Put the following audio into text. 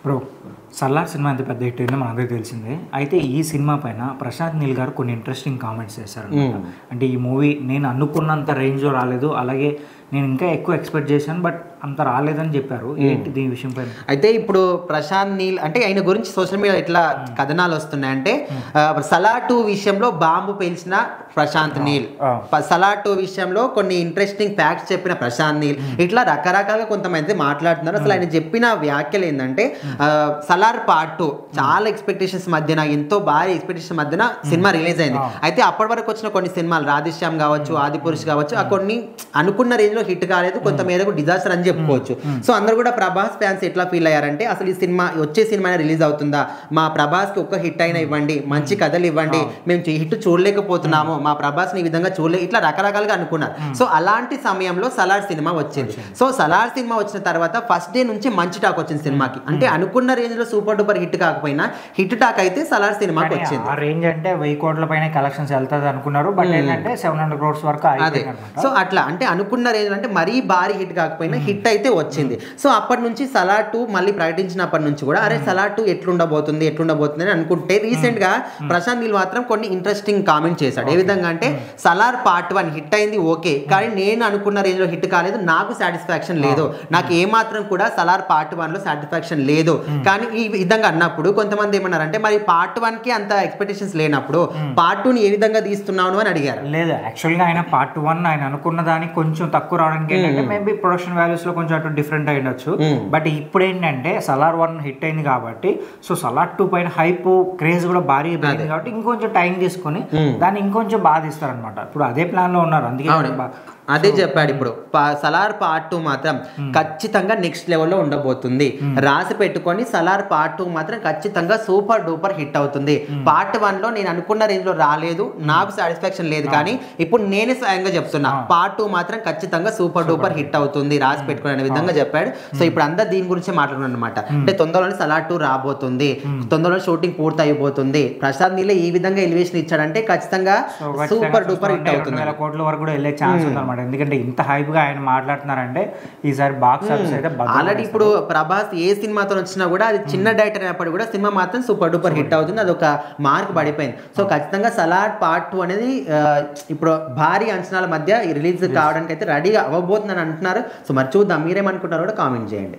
Bro 'Salaar' cinema ఎంత పెద్ద hit అయిందో మనందరికీ తెలిసిందే. అయితే ఈ సినిమా పైన ప్రశాంత్ నీల్ గారు కొన్ని ఇంట్రెస్టింగ్ కామెంట్స్ చేశారనమాట. అంటే ఈ మూవీ నేను అనుకున్నంత రేంజ్‌లో రాలేదు. అలాగే నేను ఇంకా ఎక్కువ ఎక్స్‌పెక్ట్ చేశాను. బట్ అంత రాలేదని చెప్పారు. ఏంటి దీని విషయం పైన? అయితే ఇప్పుడు ప్రశాంత్ నీల్ అంటే ఆయన గురించి సోషల్ మీడియా ఎట్లా కథనాలు వస్తున్నాయంటే 'సలార్ 2' విషయంలో బాంబు పేల్చిన ప్రశాంత్ నీల్, 'సలార్ 2' విషయంలో కొన్ని ఇంట్రెస్టింగ్ ఫ్యాక్ట్స్ చెప్పిన ప్రశాంత్ నీల్, ఇట్లా రకరకాలుగా కొంతమంది మాట్లాడుతున్నారు. అసలు ఆయన చెప్పిన వ్యాఖ్యలు ఏంటంటే 'సలార్ పార్ట్ 2' చాలా ఎక్స్పెక్టేషన్స్ మధ్యన, ఎంతో భారీ ఎక్స్పెక్టేషన్ మధ్యన సినిమా రిలీజ్ అయింది. అయితే అప్పటి వరకు వచ్చిన కొన్ని సినిమాలు 'రాధేశ్యామ్' కావచ్చు, 'ఆదిపురుష్' కావచ్చు, ఆ కొన్ని అనుకున్న రేంజ్ లో హిట్ కాలేదు, కొంత మేరకు డిజాస్టర్ అని చెప్పుకోవచ్చు. సో అందరూ కూడా ప్రభాస్ ఫ్యాన్స్ ఎట్లా ఫీల్ అయ్యారంటే, అసలు ఈ సినిమా వచ్చే సినిమా రిలీజ్ అవుతుందా, మా ప్రభాస్ కి ఒక్క హిట్ అయినా ఇవ్వండి, మంచి కథలు ఇవ్వండి, మేము హిట్ చూడలేకపోతున్నాము, మా ప్రభాస్ ని ఈ విధంగా చూడలే, ఇట్లా రకరకాలుగా అనుకున్నారు. సో అలాంటి సమయంలో 'సలార్' సినిమా వచ్చింది. సో 'సలార్' సినిమా వచ్చిన తర్వాత ఫస్ట్ డే నుంచి మంచి టాక్ వచ్చింది సినిమాకి. అంటే అనుకున్న రేంజ్ లో సూపర్ డూపర్ హిట్ కాకపోయినా హిట్ టాక్ అయితే 'సలార్' సినిమాకి వచ్చింది. ఆ రేంజ్ అంటే 1000 కోట్ల పైన కలెక్షన్స్ వెళ్తుంది అనుకున్నారు. బట్ ఏంటంటే 700 crores వరకు అదే. సో అట్లా అంటే అనుకున్న రేంజ్ అంటే మరీ భారీ హిట్ కాకపోయినా హిట్ అయితే వచ్చింది. సో అప్పటి నుంచి 'సలార్ 2' మళ్ళీ ప్రకటించినప్పటి నుంచి కూడా అరే 'సలార్ 2' ఎట్లుండబోతుంది అని అనుకుంటే, రీసెంట్ గా ప్రశాంత్ నీల్ మాత్రం కొన్ని ఇంట్రెస్టింగ్ కామెంట్ చేశాడు. ఏ విధంగా అంటే 'సలార్ పార్ట్ 1' హిట్ అయింది ఓకే, కానీ నేను అనుకున్న రేంజ్ లో హిట్ కాలేదు, నాకు సాటిస్ఫాక్షన్ లేదు, నాకు ఏ మాత్రం కూడా 'సలార్ పార్ట్ 1' లో సాటిస్ఫాక్షన్ లేదు. కానీ ఈ విధంగా అన్నప్పుడు కొంతమంది ఏమన్నారంటే, మరి పార్ట్ 1 కి అంత ఎక్స్పెక్టేషన్స్ లేనప్పుడు పార్ట్ 2 ని ఏ విధంగా తీస్తున్నావు అని అడిగారు. లేదు, యాక్చువల్గా ఆయన పార్ట్ 1 ఆయన అనుకున్న దానికి కొంచెం తక్కువ రావడానికి ఏంటంటే మేబీ ప్రొడక్షన్ వాల్యూస్ లో కొంచెం అటు డిఫరెంట్ అయి ఉండొచ్చు. బట్ ఇప్పుడు ఏంటంటే 'సలార్ 1' హిట్ అయింది కాబట్టి, సో 'సలార్ 2' పైన హైప్ క్రేజ్ కూడా భారీ పెరిగింది కాబట్టి ఇంకొంచెం టైం తీసుకొని దాన్ని ఇంకొంచెం బాగా తీస్తారనమాట. ఇప్పుడు అదే ప్లాన్ లో ఉన్నారు. అందుకే అదే చెప్పాడు. ఇప్పుడు 'సలార్ పార్ట్ 2' మాత్రం ఖచ్చితంగా నెక్స్ట్ లెవెల్లో ఉండబోతుంది, రాసి పెట్టుకొని 'సలార్ పార్ట్ 2' మాత్రం ఖచ్చితంగా సూపర్ డూపర్ హిట్ అవుతుంది. పార్ట్ 1 లో నేను అనుకున్న రేంజ్ లో రాలేదు, నాకు సాటిస్ఫాక్షన్ లేదు, కానీ ఇప్పుడు నేనే స్వయంగా చెప్తున్నా పార్ట్ 2 మాత్రం ఖచ్చితంగా సూపర్ డూపర్ హిట్ అవుతుంది, రాసి పెట్టుకుని అనే విధంగా చెప్పాడు. సో ఇప్పుడు అందరు దీని గురించి మాట్లాడుతున్నారు అనమాట. అంటే తొందరలోనే 'సలార్ 2' రాబోతుంది, తొందరలో షూటింగ్ పూర్తి అయిపోతుంది. ప్రశాంత్ నీల్ ఈ విధంగా ఎలివేషన్ ఇచ్చాడంటే ఖచ్చితంగా సూపర్ డూపర్ హిట్ అవుతుంది. 200 కోట్ల వరకు కూడా వెళ్ళే ఛాన్స్ ఉంది. ఎందుకంటే ఇంత హైప్ గా ఆయన మాట్లాడుతున్నారంటే ఈసారి బాక్స్ ఆఫీస్ అయితే ఆల్రెడీ ఇప్పుడు ప్రభాస్ ఏ సినిమాతో వచ్చినా కూడా అది చిన్న డైరెక్టర్ అయినప్పుడు కూడా సినిమా మాత్రం సూపర్ డూపర్ హిట్ అవుతుంది, అది ఒక మార్క్ పడిపోయింది. సో ఖచ్చితంగా 'సలార్ పార్ట్ 2' అనేది ఇప్పుడు భారీ అంచనాల మధ్య రిలీజ్ కావడానికి అయితే రెడీగా అవ్వబోతుందని అంటున్నారు. సో మరి చూద్దాం, మీరేమనుకుంటారో కూడా కామెంట్ చేయండి.